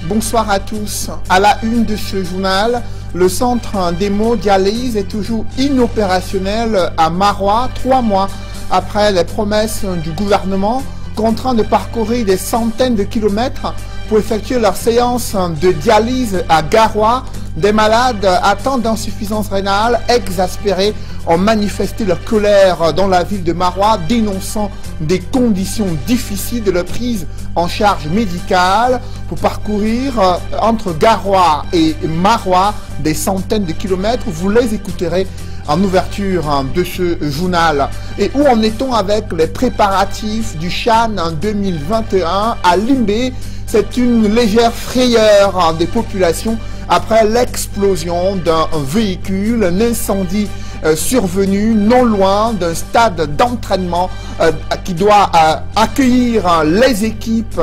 Bonsoir à tous. À la une de ce journal, le centre d'hémodialyse est toujours inopérationnel à Marois, 3 mois après les promesses du gouvernement, contraint de parcourir des centaines de kilomètres pour effectuer leur séance de dialyse à Garoua. Des malades atteints d'insuffisance rénale, exaspérés, ont manifesté leur colère dans la ville de Marois, dénonçant des conditions difficiles de leur prise en charge médicale pour parcourir entre Garoua et Marois des centaines de kilomètres. Vous les écouterez en ouverture de ce journal. Et où en est-on avec les préparatifs du CHAN 2021 à Limbé? C'est une légère frayeur des populations après l'explosion d'un véhicule, un incendie survenu non loin d'un stade d'entraînement qui doit accueillir les équipes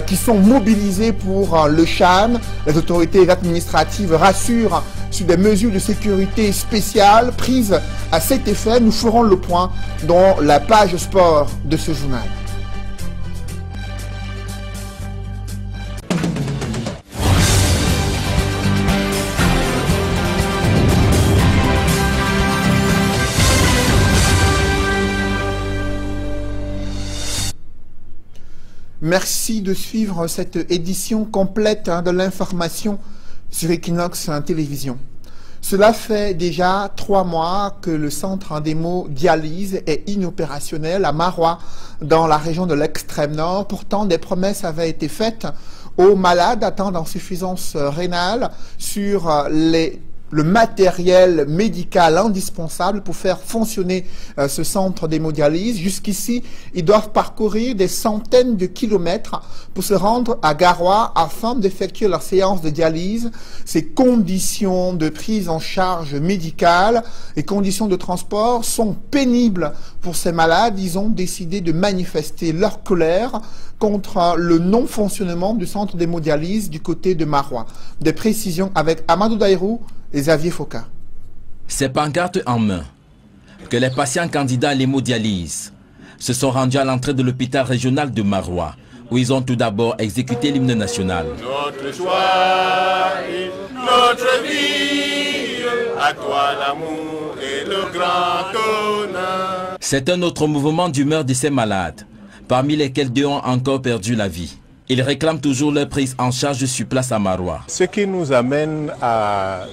qui sont mobilisées pour le CHAN. Les autorités administratives rassurent sur des mesures de sécurité spéciales prises à cet effet. Nous ferons le point dans la page sport de ce journal. Merci de suivre cette édition complète de l'information sur Equinox Télévision. Cela fait déjà 3 mois que le centre d'hémodialyse est inopérationnel à Marois, dans la région de l'extrême nord. Pourtant, des promesses avaient été faites aux malades atteints d'insuffisance rénale sur le matériel médical indispensable pour faire fonctionner ce centre d'hémodialyse. Jusqu'ici, ils doivent parcourir des centaines de kilomètres pour se rendre à Garoua afin d'effectuer leur séance de dialyse. Ces conditions de prise en charge médicale et conditions de transport sont pénibles pour ces malades. Ils ont décidé de manifester leur colère contre le non-fonctionnement du centre d'hémodialyse du côté de Marois. Des précisions avec Amadou Daïrou et Xavier Foka. Ces pancartes en main, que les patients candidats à l'hémodialyse se sont rendus à l'entrée de l'hôpital régional de Marois, où ils ont tout d'abord exécuté l'hymne national. Notre joie et notre vie, à toi l'amour et le grand honneur. C'est un autre mouvement d'humeur de ces malades, parmi lesquels 2 ont encore perdu la vie. Ils réclament toujours leur prise en charge sur place à Marois. Ce qui nous amène à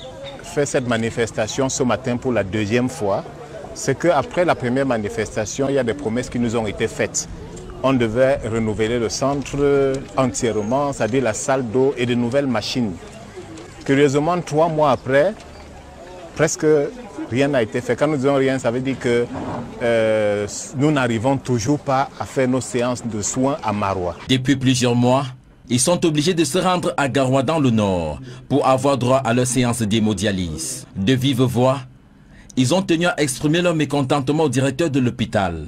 faire cette manifestation ce matin pour la 2e fois, c'est qu'après la première manifestation, il y a des promesses qui nous ont été faites. On devait renouveler le centre entièrement, c'est-à-dire la salle d'eau et de nouvelles machines. Curieusement, 3 mois après, presque rien n'a été fait. Quand nous disons rien, ça veut dire que nous n'arrivons toujours pas à faire nos séances de soins à Marois. Depuis plusieurs mois, ils sont obligés de se rendre à Garoua dans le nord pour avoir droit à leur séance d'hémodialyse. De vive voix, ils ont tenu à exprimer leur mécontentement au directeur de l'hôpital,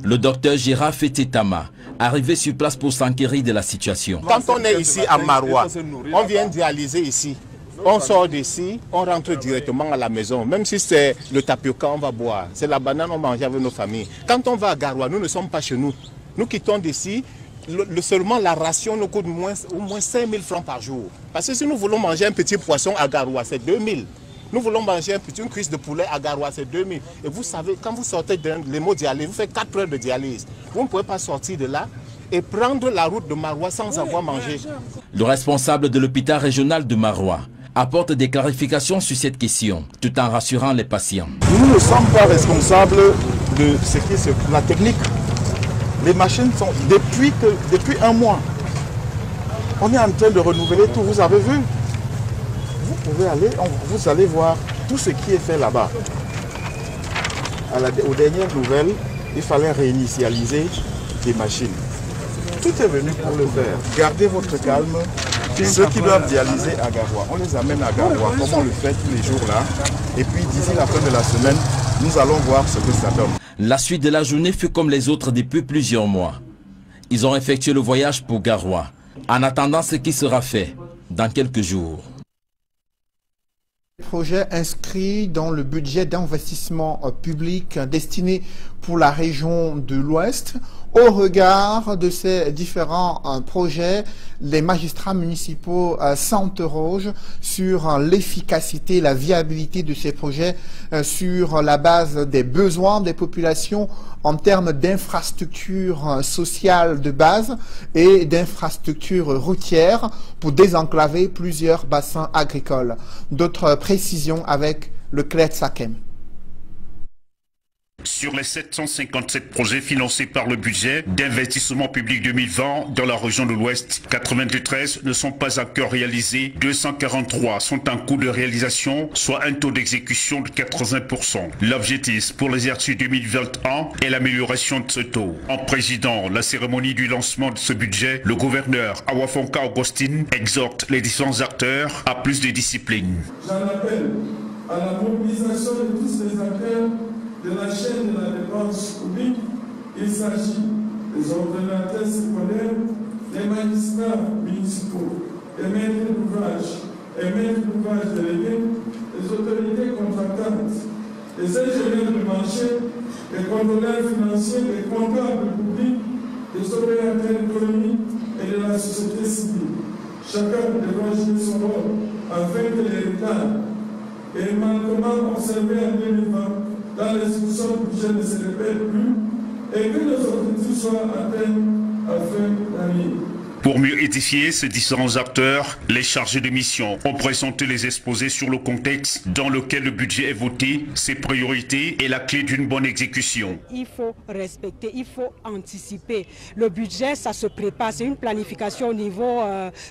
le docteur Gérard Fetetama, arrivé sur place pour s'enquérir de la situation. Quand on est ici à Marois, on vient dialyser ici. On sort d'ici, on rentre directement à la maison. Même si c'est le tapioca, on va boire. C'est la banane, on mange avec nos familles. Quand on va à Garoua, nous ne sommes pas chez nous. Nous quittons d'ici. Seulement la ration nous coûte au moins 5 000 francs par jour. Parce que si nous voulons manger un petit poisson à Garoua, c'est 2 000. Nous voulons manger une cuisse de poulet à Garoua, c'est 2 000. Et vous savez, quand vous sortez de l'hémodialyse, vous faites 4 heures de dialyse. Vous ne pouvez pas sortir de là et prendre la route de Marois sans avoir mangé. Le responsable de l'hôpital régional de Marois apporte des clarifications sur cette question, tout en rassurant les patients. Nous ne sommes pas responsables de ce qui est la technique. Les machines sont depuis 1 mois. On est en train de renouveler tout, vous avez vu. Vous pouvez aller, vous allez voir tout ce qui est fait là-bas. Aux dernières nouvelles, il fallait réinitialiser des machines. Tout est venu pour le faire. Gardez votre calme. Ceux qui doivent dialyser à Garoua, on les amène à Garoua, comme on le fait tous les jours là. Et puis d'ici la fin de la semaine, nous allons voir ce que ça donne. La suite de la journée fut comme les autres depuis plusieurs mois. Ils ont effectué le voyage pour Garoua, en attendant ce qui sera fait dans quelques jours. Projet inscrit dans le budget d'investissement public destiné pour la région de l'Ouest. Au regard de ces différents projets, les magistrats municipaux s'interrogent sur l'efficacité, la viabilité de ces projets sur la base des besoins des populations en termes d'infrastructures sociales de base et d'infrastructures routières pour désenclaver plusieurs bassins agricoles. D'autres précisions avec le CLED Sakem. Sur les 757 projets financés par le budget d'investissement public 2020 dans la région de l'Ouest, 93 ne sont pas encore réalisés, 243 sont en cours de réalisation, soit un taux d'exécution de 80%. L'objectif pour l'exercice 2021 est l'amélioration de ce taux. En présidant la cérémonie du lancement de ce budget, le gouverneur Awafonka Augustine exhorte les différents acteurs à plus de discipline. J'en appelle à la mobilisation de tous les acteurs de la chaîne de la dépense publique. Il s'agit des ordonnateurs secondaires, des magistrats municipaux, des maîtres d'ouvrage et maîtres d'ouvrage délégués, des autorités contractantes, des ingénieurs du marché, des contrôleurs financiers, des comptables publics, des opérateurs économiques et de la société civile. Chacun devra jouer son rôle afin que les retards et les manquements observés en 2020 dans l'exécution du budget ne se répètent plus et que nos objectifs soient atteints à fin d'année. Pour mieux édifier ces différents acteurs, les chargés de mission ont présenté les exposés sur le contexte dans lequel le budget est voté, ses priorités et la clé d'une bonne exécution. Il faut respecter, il faut anticiper. Le budget, ça se prépare, c'est une planification au niveau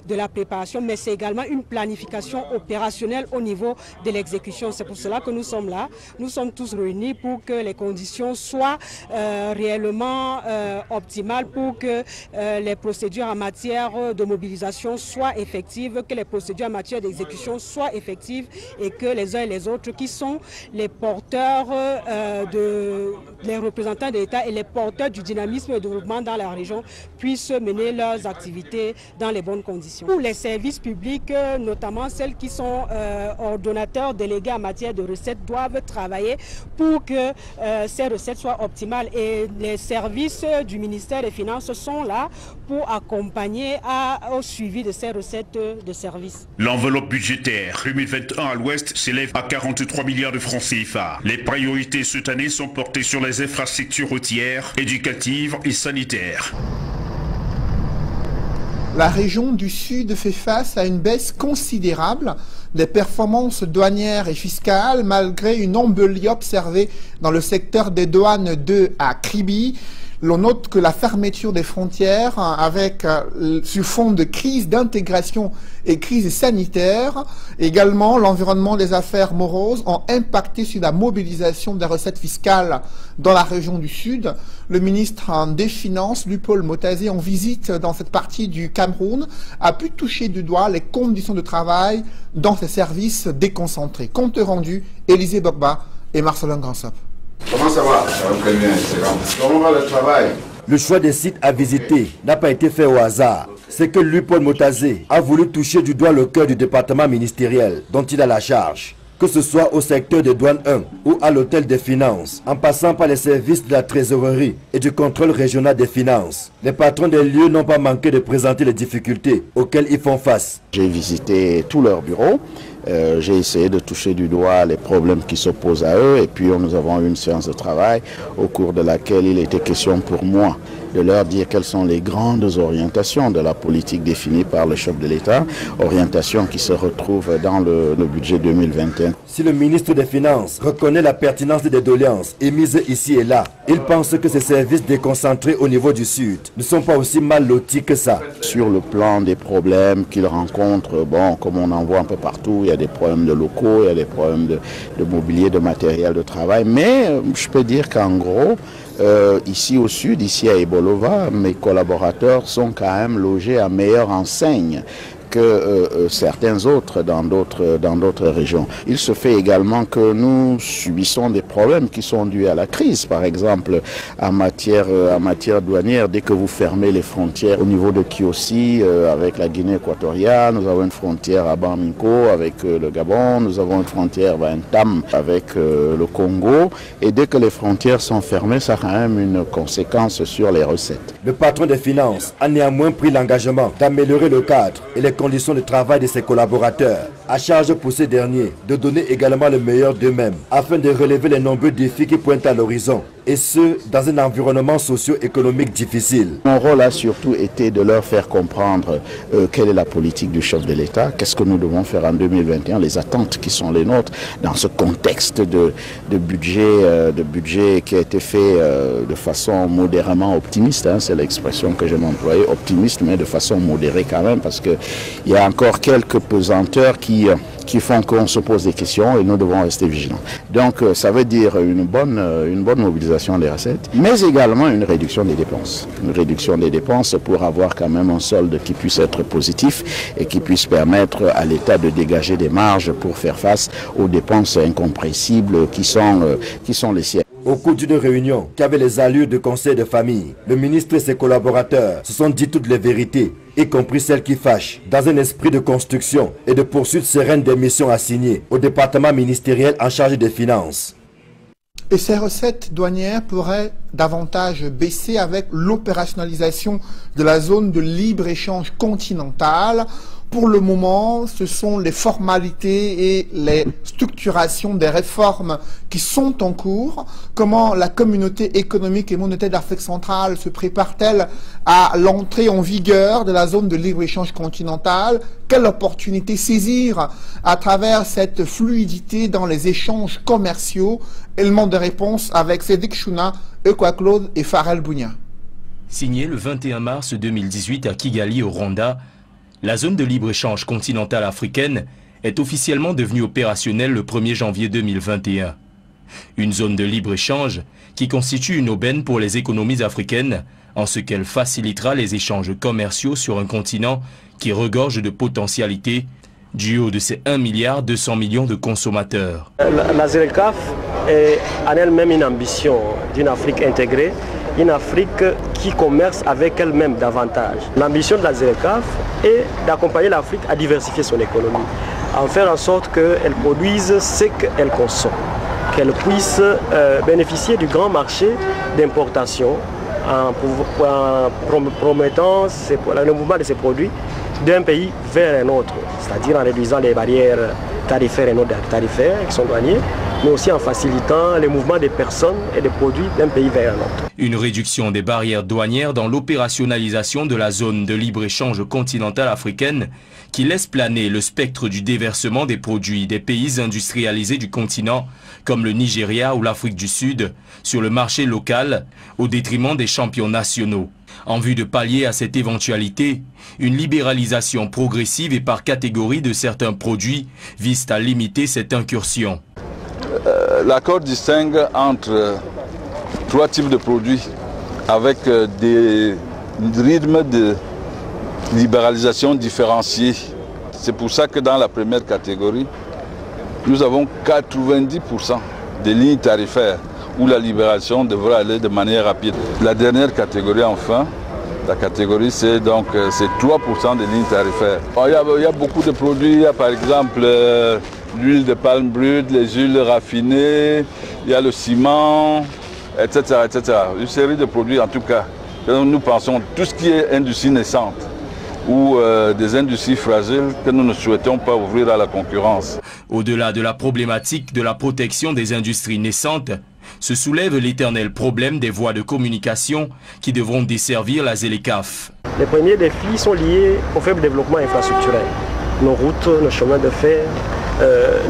de la préparation, mais c'est également une planification opérationnelle au niveau de l'exécution. C'est pour cela que nous sommes là. Nous sommes tous réunis pour que les conditions soient réellement optimales, pour que les procédures en matière de mobilisation soient effectives, que les procédures en matière d'exécution soient effectives et que les uns et les autres qui sont les porteurs, les représentants de l'État et les porteurs du dynamisme et du développement dans la région puissent mener leurs activités dans les bonnes conditions. Pour les services publics, notamment celles qui sont ordonnateurs délégués en matière de recettes, doivent travailler pour que ces recettes soient optimales et les services du ministère des Finances sont là pour accompagner au suivi de ces recettes de services. L'enveloppe budgétaire 2021 à l'Ouest s'élève à 43 milliards de francs CFA. Les priorités cette année sont portées sur les infrastructures routières, éducatives et sanitaires. La région du Sud fait face à une baisse considérable des performances douanières et fiscales malgré une embellie observée dans le secteur des douanes à Kribi. L'on note que la fermeture des frontières sur fond de crise d'intégration et crise sanitaire, également l'environnement des affaires moroses ont impacté sur la mobilisation des recettes fiscales dans la région du Sud. Le ministre des Finances, Lupaul Motazé, en visite dans cette partie du Cameroun, a pu toucher du doigt les conditions de travail dans ces services déconcentrés. Compte rendu, Élisée Bogba et Marcelin Gransop. Comment ça va? Ça va très bien, excellent. Comment va le travail? Le choix des sites à visiter n'a pas été fait au hasard. C'est que Lupaul Motazé a voulu toucher du doigt le cœur du département ministériel dont il a la charge. Que ce soit au secteur des douanes 1 ou à l'hôtel des finances, en passant par les services de la trésorerie et du contrôle régional des finances, les patrons des lieux n'ont pas manqué de présenter les difficultés auxquelles ils font face. J'ai visité tous leurs bureaux. J'ai essayé de toucher du doigt les problèmes qui s'opposent à eux et puis nous avons eu une séance de travail au cours de laquelle il était question pour moi de leur dire quelles sont les grandes orientations de la politique définie par le chef de l'État, orientations qui se retrouvent dans le budget 2021. Si le ministre des Finances reconnaît la pertinence des doléances émises ici et là, il pense que ces services déconcentrés au niveau du Sud ne sont pas aussi mal lotis que ça. Sur le plan des problèmes qu'ils rencontrent, bon, comme on en voit un peu partout, il y a des problèmes de locaux, il y a des problèmes de mobilier, de matériel de travail, mais je peux dire qu'en gros, ici au sud, ici à Ebolova, mes collaborateurs sont quand même logés à meilleure enseigne que certains autres dans d'autres régions. Il se fait également que nous subissons des problèmes qui sont dus à la crise. Par exemple, en matière douanière, dès que vous fermez les frontières au niveau de Kiossi avec la Guinée équatoriale, nous avons une frontière à Bamako avec le Gabon, nous avons une frontière à Ntam avec le Congo, et dès que les frontières sont fermées, ça a quand même une conséquence sur les recettes. Le patron des finances a néanmoins pris l'engagement d'améliorer le cadre et les conditions de travail de ses collaborateurs, à charge pour ces derniers de donner également le meilleur d'eux-mêmes afin de relever les nombreux défis qui pointent à l'horizon, et ce, dans un environnement socio-économique difficile. Mon rôle a surtout été de leur faire comprendre quelle est la politique du chef de l'État, qu'est-ce que nous devons faire en 2021, les attentes qui sont les nôtres dans ce contexte de budget qui a été fait de façon modérément optimiste, hein, c'est l'expression que je m'employais, optimiste, mais de façon modérée quand même, parce qu'il y a encore quelques pesanteurs qui font qu'on se pose des questions et nous devons rester vigilants. Donc ça veut dire une bonne mobilisation des recettes, mais également une réduction des dépenses. Une réduction des dépenses pour avoir quand même un solde qui puisse être positif et qui puisse permettre à l'État de dégager des marges pour faire face aux dépenses incompressibles qui sont les siennes. Au cours d'une réunion qui avait les allures de conseil de famille, le ministre et ses collaborateurs se sont dit toutes les vérités, y compris celles qui fâchent, dans un esprit de construction et de poursuite sereine des missions assignées au département ministériel en charge des finances. Et ces recettes douanières pourraient davantage baisser avec l'opérationnalisation de la zone de libre-échange continentale. Pour le moment, ce sont les formalités et les structurations des réformes qui sont en cours. Comment la communauté économique et monétaire d'Afrique centrale se prépare-t-elle à l'entrée en vigueur de la zone de libre-échange continentale? Quelle opportunité saisir à travers cette fluidité dans les échanges commerciaux? Élément de réponse avec Cédric Chouna, Equaclaude et Farel Bounia. Signé le 21 mars 2018 à Kigali, au Rwanda, la zone de libre-échange continentale africaine est officiellement devenue opérationnelle le 1er janvier 2021. Une zone de libre-échange qui constitue une aubaine pour les économies africaines en ce qu'elle facilitera les échanges commerciaux sur un continent qui regorge de potentialités du haut de ses 1,2 milliard de consommateurs. La ZLECAf est en elle-même une ambition d'une Afrique intégrée, une Afrique qui commerce avec elle-même davantage. L'ambition de la ZLECAf est d'accompagner l'Afrique à diversifier son économie, en faire en sorte qu'elle produise ce qu'elle consomme, qu'elle puisse bénéficier du grand marché d'importation en promettant le mouvement de ses produits d'un pays vers un autre, c'est-à-dire en réduisant les barrières tarifaires et non tarifaires qui sont douaniers, mais aussi en facilitant les mouvements des personnes et des produits d'un pays vers un autre. Une réduction des barrières douanières dans l'opérationnalisation de la zone de libre-échange continentale africaine qui laisse planer le spectre du déversement des produits des pays industrialisés du continent, comme le Nigeria ou l'Afrique du Sud, sur le marché local, au détriment des champions nationaux. En vue de pallier à cette éventualité, une libéralisation progressive et par catégorie de certains produits vise à limiter cette incursion. L'accord distingue entre 3 types de produits avec des rythmes de libéralisation différenciés. C'est pour ça que dans la première catégorie, nous avons 90% des lignes tarifaires où la libération devrait aller de manière rapide. La dernière catégorie, enfin, la catégorie c'est 3% des lignes tarifaires. Il y a beaucoup de produits, il y a par exemple l'huile de palme brute, les huiles raffinées, il y a le ciment, etc., etc. Une série de produits en tout cas. Nous pensons tout ce qui est industrie naissante ou des industries fragiles que nous ne souhaitons pas ouvrir à la concurrence. Au-delà de la problématique de la protection des industries naissantes, se soulève l'éternel problème des voies de communication qui devront desservir la ZLECAf. Les premiers défis sont liés au faible développement infrastructurel. Nos routes, nos chemins de fer,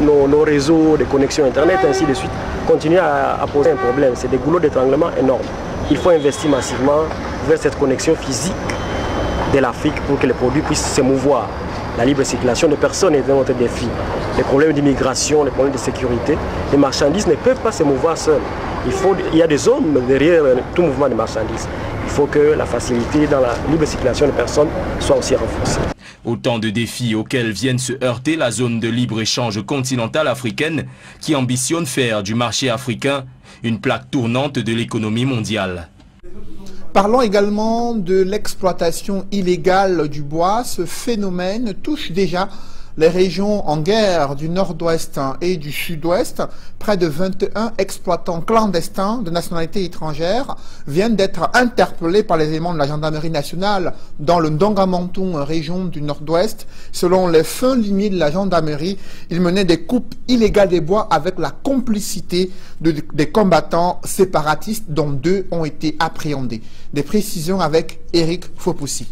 nos réseaux de connexion Internet, ainsi de suite, continuent à poser un problème. C'est des goulots d'étranglement énormes. Il faut investir massivement vers cette connexion physique de l'Afrique pour que les produits puissent se mouvoir. La libre circulation de personnes est un autre défi. Les problèmes d'immigration, les problèmes de sécurité, les marchandises ne peuvent pas se mouvoir seuls. Il y a des zones derrière tout mouvement de marchandises. Il faut que la facilité dans la libre circulation des personnes soit aussi renforcée. Autant de défis auxquels viennent se heurter la zone de libre-échange continentale africaine qui ambitionne faire du marché africain une plaque tournante de l'économie mondiale. Parlons également de l'exploitation illégale du bois. Ce phénomène touche déjà les régions en guerre du nord-ouest et du sud-ouest. Près de 21 exploitants clandestins de nationalité étrangère viennent d'être interpellés par les éléments de la gendarmerie nationale dans le Ndongamantoum, région du nord-ouest. Selon les fins limites de la gendarmerie, ils menaient des coupes illégales des bois avec la complicité des combattants séparatistes dont 2 ont été appréhendés. Des précisions avec Eric Fopoussi.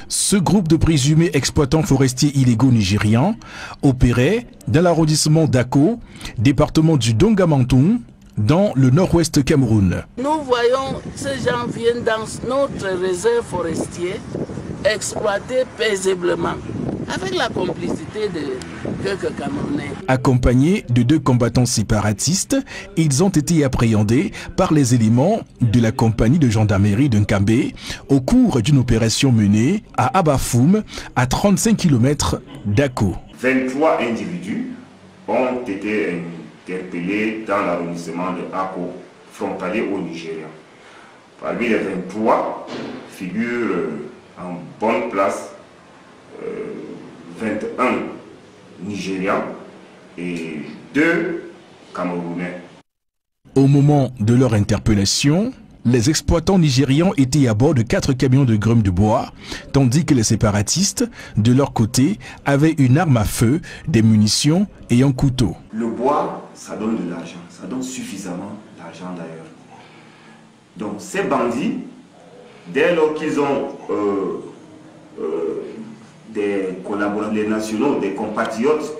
Ce groupe de présumés exploitants forestiers illégaux nigérians opérait dans l'arrondissement d'Ako, département du Ndongamantoum, dans le nord-ouest Cameroun. Nous voyons ces gens viennent dans notre réserve forestière exploiter paisiblement avec la complicité de quelques Camerounais. Accompagnés de 2 combattants séparatistes, ils ont été appréhendés par les éléments de la compagnie de gendarmerie de Nkambé au cours d'une opération menée à Abafoum, à 35 km d'Ako. 23 individus ont été interpellés dans l'arrondissement de Ako, frontalier au Nigeria. Parmi les 23 figurent en bonne place 21 Nigérians et 2 Camerounais. Au moment de leur interpellation, les exploitants nigérians étaient à bord de 4 camions de grumes de bois, tandis que les séparatistes, de leur côté, avaient une arme à feu, des munitions et un couteau. Le bois, ça donne de l'argent, ça donne suffisamment d'argent d'ailleurs. Donc ces bandits, dès lors qu'ils ont des collaborateurs, des nationaux, des compatriotes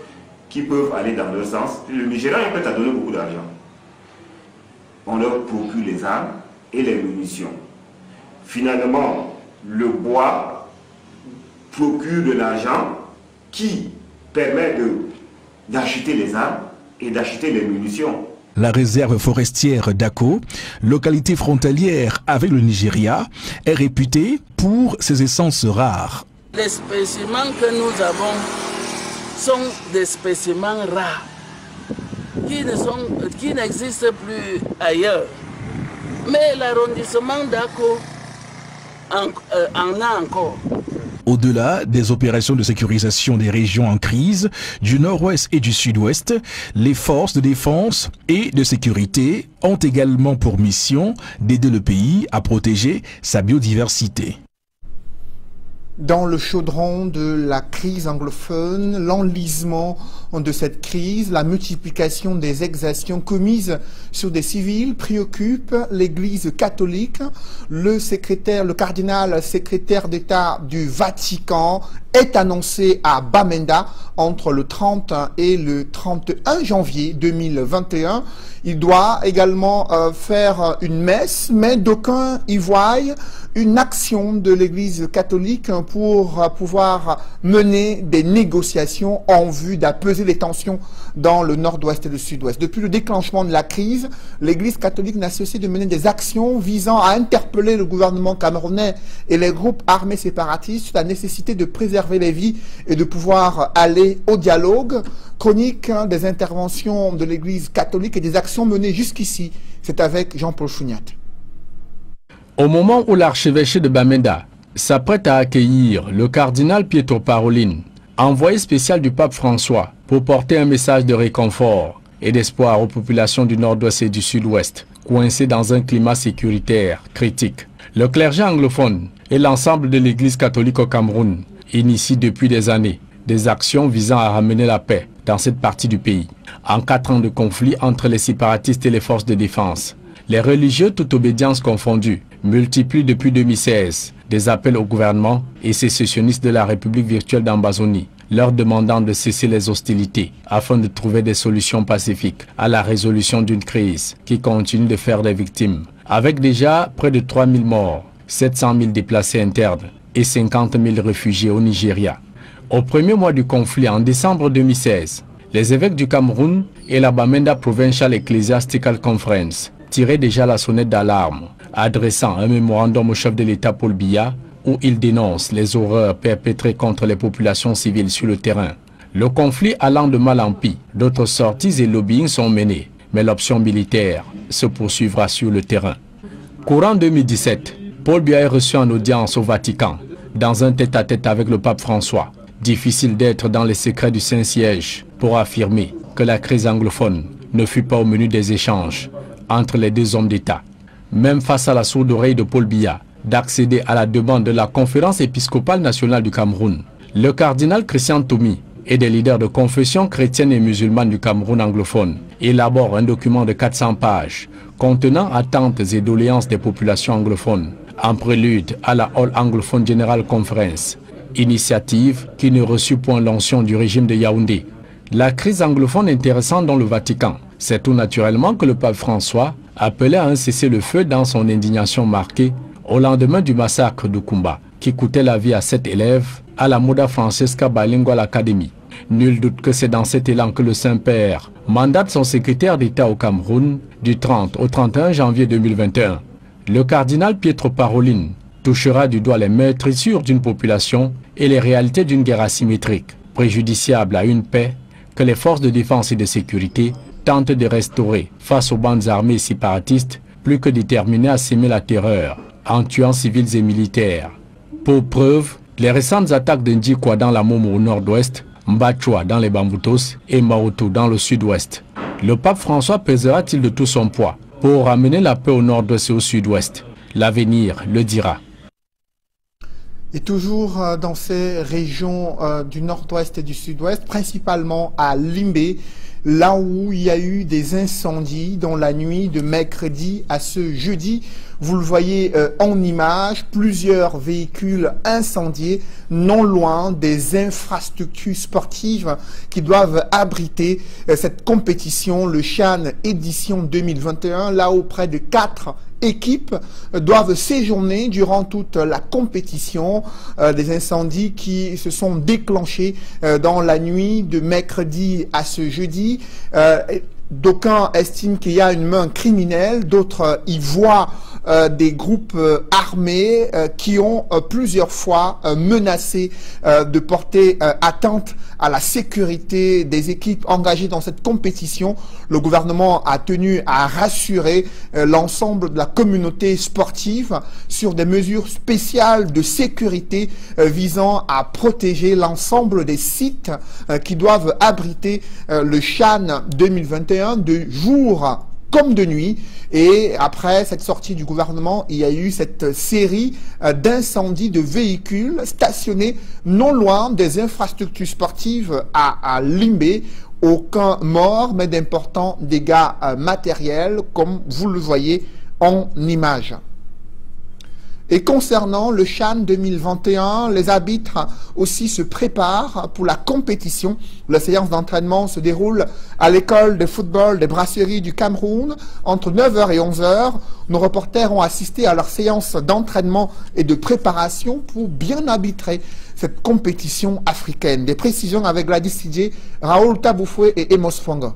qui peuvent aller dans leur sens, le Nigeria est prêt à donner beaucoup d'argent. On leur procure les armes et les munitions. Finalement, le bois procure de l'argent qui permet d'acheter les armes et d'acheter les munitions. La réserve forestière d'Ako, localité frontalière avec le Nigeria, est réputée pour ses essences rares. Les spécimens que nous avons sont des spécimens rares qui n'existent plus ailleurs. Mais l'arrondissement d'Ako en a encore. Au-delà des opérations de sécurisation des régions en crise du nord-ouest et du sud-ouest, les forces de défense et de sécurité ont également pour mission d'aider le pays à protéger sa biodiversité. Dans le chaudron de la crise anglophone, l'enlisement de cette crise, la multiplication des exactions commises sur des civils préoccupe l'Église catholique. Le cardinal secrétaire d'État du Vatican est annoncé à Bamenda entre le 30 et le 31 janvier 2021. Il doit également faire une messe, mais d'aucuns y voient une action de l'Église catholique pour pouvoir mener des négociations en vue d'apaiser les tensions dans le nord-ouest et le sud-ouest. Depuis le déclenchement de la crise, l'Église catholique n'a cessé de mener des actions visant à interpeller le gouvernement camerounais et les groupes armés séparatistes sur la nécessité de préserver les vies et de pouvoir aller au dialogue. Chronique des interventions de l'Église catholique et des actions menées jusqu'ici. C'est avec Jean-Paul Chouniat. Au moment où l'archevêché de Bamenda s'apprête à accueillir le cardinal Pietro Parolin, envoyé spécial du pape François, pour porter un message de réconfort et d'espoir aux populations du nord-ouest et du sud-ouest, coincées dans un climat sécuritaire critique, le clergé anglophone et l'ensemble de l'Église catholique au Cameroun initient depuis des années des actions visant à ramener la paix dans cette partie du pays. En 4 ans de conflit entre les séparatistes et les forces de défense, les religieux, toute obédience confondue, multiplient depuis 2016 des appels au gouvernement et sécessionnistes de la République virtuelle d'Ambazonie, leur demandant de cesser les hostilités afin de trouver des solutions pacifiques à la résolution d'une crise qui continue de faire des victimes. Avec déjà près de 3000 morts, 700 000 déplacés internes et 50 000 réfugiés au Nigeria. Au premier mois du conflit, en décembre 2016, les évêques du Cameroun et la Bamenda Provincial Ecclesiastical Conference tiraient déjà la sonnette d'alarme adressant un mémorandum au chef de l'État Paul Biya où il dénonce les horreurs perpétrées contre les populations civiles sur le terrain. Le conflit allant de mal en pis, d'autres sorties et lobbying sont menés, mais l'option militaire se poursuivra sur le terrain. Courant 2017, Paul Biya est reçu en audience au Vatican, dans un tête-à-tête avec le pape François. Difficile d'être dans les secrets du Saint-Siège pour affirmer que la crise anglophone ne fut pas au menu des échanges entre les deux hommes d'État. Même face à la sourde oreille de Paul Biya d'accéder à la demande de la Conférence épiscopale nationale du Cameroun, le cardinal Christian Tomi et des leaders de confession chrétienne et musulmane du Cameroun anglophone élaborent un document de 400 pages contenant attentes et doléances des populations anglophones en prélude à la All Anglophone General Conference, initiative qui ne reçut point l'onction du régime de Yaoundé. La crise anglophone intéressante dans le Vatican, c'est tout naturellement que le pape François appelait à un cessez-le-feu dans son indignation marquée au lendemain du massacre de Kumba, qui coûtait la vie à 7 élèves à la Moda Francesca Bilingual Academy. Nul doute que c'est dans cet élan que le Saint-Père mandate son secrétaire d'État au Cameroun du 30 au 31 janvier 2021. Le cardinal Pietro Parolin touchera du doigt les meurtrissures d'une population et les réalités d'une guerre asymétrique, préjudiciable à une paix que les forces de défense et de sécurité tentent de restaurer face aux bandes armées séparatistes plus que déterminées à s'aimer la terreur en tuant civils et militaires. Pour preuve, les récentes attaques de Ndjikwa dans la Momo au nord-ouest, Mbachwa dans les Bamboutos et Maoto dans le sud-ouest. Le pape François pèsera-t-il de tout son poids pour ramener la paix au nord-ouest et au sud-ouest? L'avenir le dira. Et toujours dans ces régions du nord-ouest et du sud-ouest, principalement à Limbé, là où il y a eu des incendies dans la nuit de mercredi à ce jeudi. Vous le voyez en image, plusieurs véhicules incendiés non loin des infrastructures sportives qui doivent abriter cette compétition, le CHAN édition 2021, là où près de 4 équipes doivent séjourner durant toute la compétition. Des incendies qui se sont déclenchés dans la nuit de mercredi à ce jeudi. D'aucuns estiment qu'il y a une main criminelle, d'autres y voient des groupes armés qui ont plusieurs fois menacé de porter atteinte à la sécurité des équipes engagées dans cette compétition. Le gouvernement a tenu à rassurer l'ensemble de la communauté sportive sur des mesures spéciales de sécurité visant à protéger l'ensemble des sites qui doivent abriter le CHAN 2021 de jour comme de nuit. Et après cette sortie du gouvernement, il y a eu cette série d'incendies de véhicules stationnés non loin des infrastructures sportives à Limbé. Aucun mort, mais d'importants dégâts matériels, comme vous le voyez en image. Et concernant le CHAN 2021, les arbitres aussi se préparent pour la compétition. La séance d'entraînement se déroule à l'école de football des Brasseries du Cameroun entre 9h et 11h. Nos reporters ont assisté à leur séance d'entraînement et de préparation pour bien arbitrer cette compétition africaine. Des précisions avec Gladys Sidje, Raoul Taboufoué et Emos Fongo.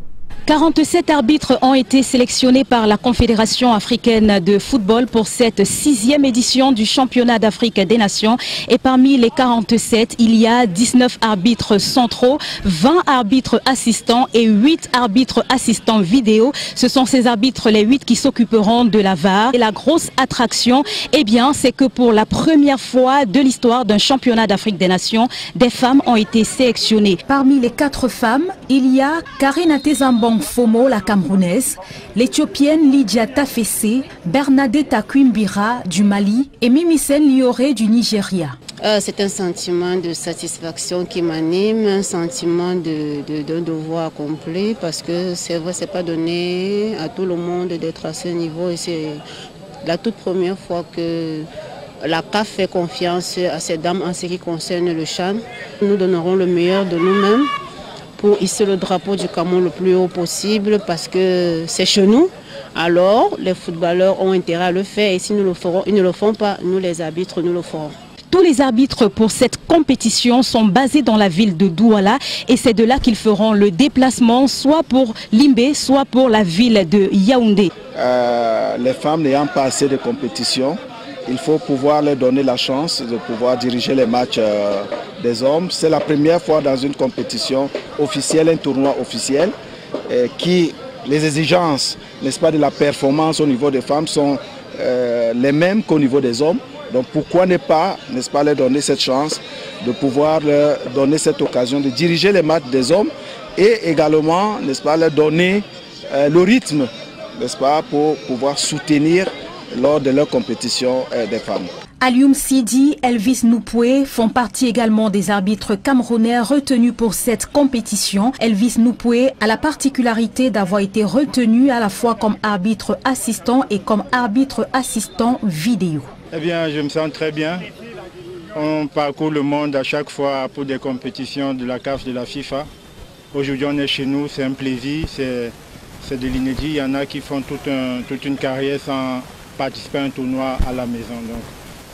47 arbitres ont été sélectionnés par la Confédération africaine de football pour cette 6e édition du championnat d'Afrique des Nations. Et parmi les 47, il y a 19 arbitres centraux, 20 arbitres assistants et 8 arbitres assistants vidéo. Ce sont ces arbitres, les 8, qui s'occuperont de la VAR. Et la grosse attraction, eh bien, c'est que pour la première fois de l'histoire d'un championnat d'Afrique des Nations, des femmes ont été sélectionnées. Parmi les 4 femmes, il y a Karina Tezambon Fomo, la Camerounaise, l'Éthiopienne Lydia Tafessé, Bernadette Akwimbira du Mali et Mimisen Lioré du Nigeria. C'est un sentiment de satisfaction qui m'anime, un sentiment de devoir accompli, parce que c'est vrai, c'est pas donné à tout le monde d'être à ce niveau, et c'est la toute première fois que la CAF fait confiance à ces dames en ce qui concerne le CHAN. Nous donnerons le meilleur de nous-mêmes pour hisser le drapeau du Cameroun le plus haut possible, parce que c'est chez nous. Alors les footballeurs ont intérêt à le faire, et si nous le ferons, ils ne le font pas, nous les arbitres, nous le ferons. Tous les arbitres pour cette compétition sont basés dans la ville de Douala et c'est de là qu'ils feront le déplacement soit pour Limbé, soit pour la ville de Yaoundé. Les femmes n'ayant pas assez de compétition, il faut pouvoir leur donner la chance de pouvoir diriger les matchs des hommes. C'est la première fois dans une compétition officielle, un tournoi officiel, qui les exigences, n'est-ce pas, de la performance au niveau des femmes sont les mêmes qu'au niveau des hommes. Donc pourquoi ne pas, n'est-ce pas, leur donner cette chance de pouvoir leur donner cette occasion de diriger les matchs des hommes et également, n'est-ce pas, leur donner le rythme, n'est-ce pas, pour pouvoir soutenir lors de leur compétition des femmes. Alioum Sidi, Elvis Noupoué font partie également des arbitres camerounais retenus pour cette compétition. Elvis Noupoué a la particularité d'avoir été retenu à la fois comme arbitre assistant et comme arbitre assistant vidéo. Eh bien, je me sens très bien. On parcourt le monde à chaque fois pour des compétitions de la CAF, de la FIFA. Aujourd'hui, on est chez nous, c'est un plaisir, c'est de l'inédit. Il y en a qui font toute une carrière sans participer à un tournoi à la maison. Donc,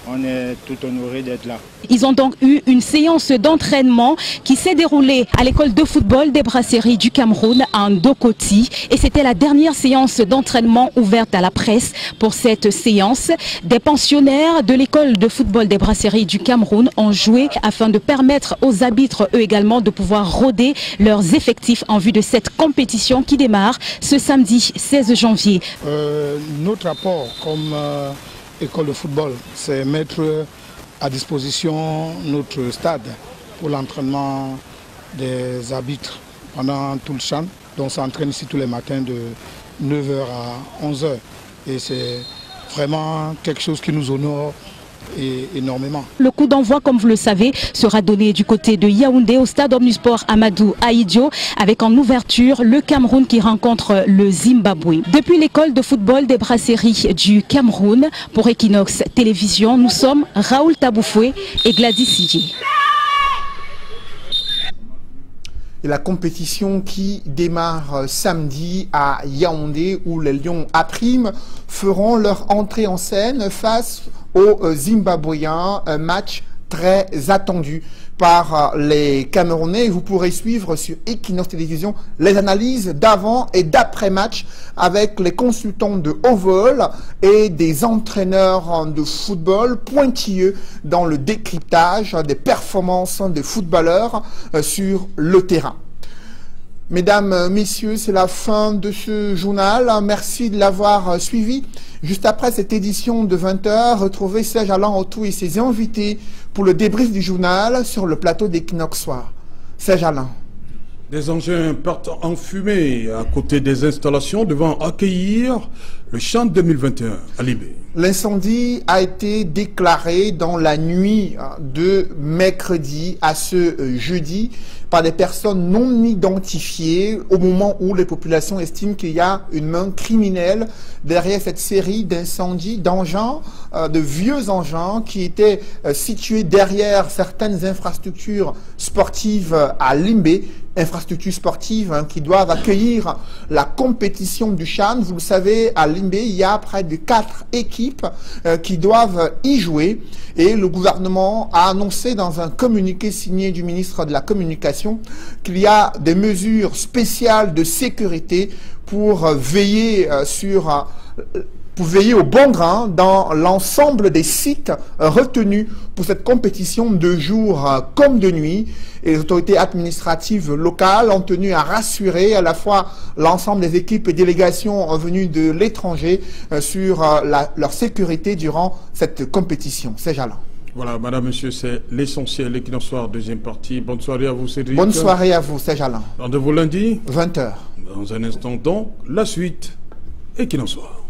on est tout honoré d'être là. Ils ont donc eu une séance d'entraînement qui s'est déroulée à l'école de football des brasseries du Cameroun en Dokoti. Et c'était la dernière séance d'entraînement ouverte à la presse. Pour cette séance, des pensionnaires de l'école de football des brasseries du Cameroun ont joué afin de permettre aux arbitres, eux également, de pouvoir roder leurs effectifs en vue de cette compétition qui démarre ce samedi 16 janvier. Notre apport comme école de football, c'est mettre à disposition notre stade pour l'entraînement des arbitres pendant tout le champ. Donc on s'entraîne ici tous les matins de 9h à 11h. Et c'est vraiment quelque chose qui nous honore énormément. Le coup d'envoi, comme vous le savez, sera donné du côté de Yaoundé au stade Omnisport Amadou Ahidjo avec en ouverture le Cameroun qui rencontre le Zimbabwe. Depuis l'école de football des brasseries du Cameroun, pour Equinox Télévision, nous sommes Raoul Taboufoué et Gladys Sidier. Et la compétition qui démarre samedi à Yaoundé où les Lions A' feront leur entrée en scène face aux Zimbabwéens, un match très attendu par les Camerounais. Vous pourrez suivre sur Equinox Télévision les analyses d'avant et d'après match avec les consultants de haut vol et des entraîneurs de football pointilleux dans le décryptage des performances des footballeurs sur le terrain. Mesdames, messieurs, c'est la fin de ce journal. Merci de l'avoir suivi. Juste après cette édition de 20h, retrouvez Serge Alain Autou et ses invités pour le débrief du journal sur le plateau d'Equinox Soir. Serge Alain. Des engins partent en fumée à côté des installations devant accueillir le Chant 2021 à Limbé. L'incendie a été déclaré dans la nuit de mercredi à ce jeudi par des personnes non identifiées au moment où les populations estiment qu'il y a une main criminelle derrière cette série d'incendies, d'engins, de vieux engins qui étaient situés derrière certaines infrastructures sportives à Limbé, infrastructures sportives qui doivent accueillir la compétition du CHAN. Vous le savez, à Limbé, il y a près de 4 équipes qui doivent y jouer et le gouvernement a annoncé dans un communiqué signé du ministre de la Communication qu'il y a des mesures spéciales de sécurité pour veiller au bon grain dans l'ensemble des sites retenus pour cette compétition de jour comme de nuit. Et les autorités administratives locales ont tenu à rassurer à la fois l'ensemble des équipes et délégations venues de l'étranger sur leur sécurité durant cette compétition. C'est Jalan. Voilà, madame, monsieur, c'est l'essentiel. Equinox Soir, deuxième partie. Bonne soirée à vous, Cédric. Bonne soirée à vous, c'est Jalan. Rendez-vous lundi. 20h. Dans un instant, donc, la suite. Equinox Soir.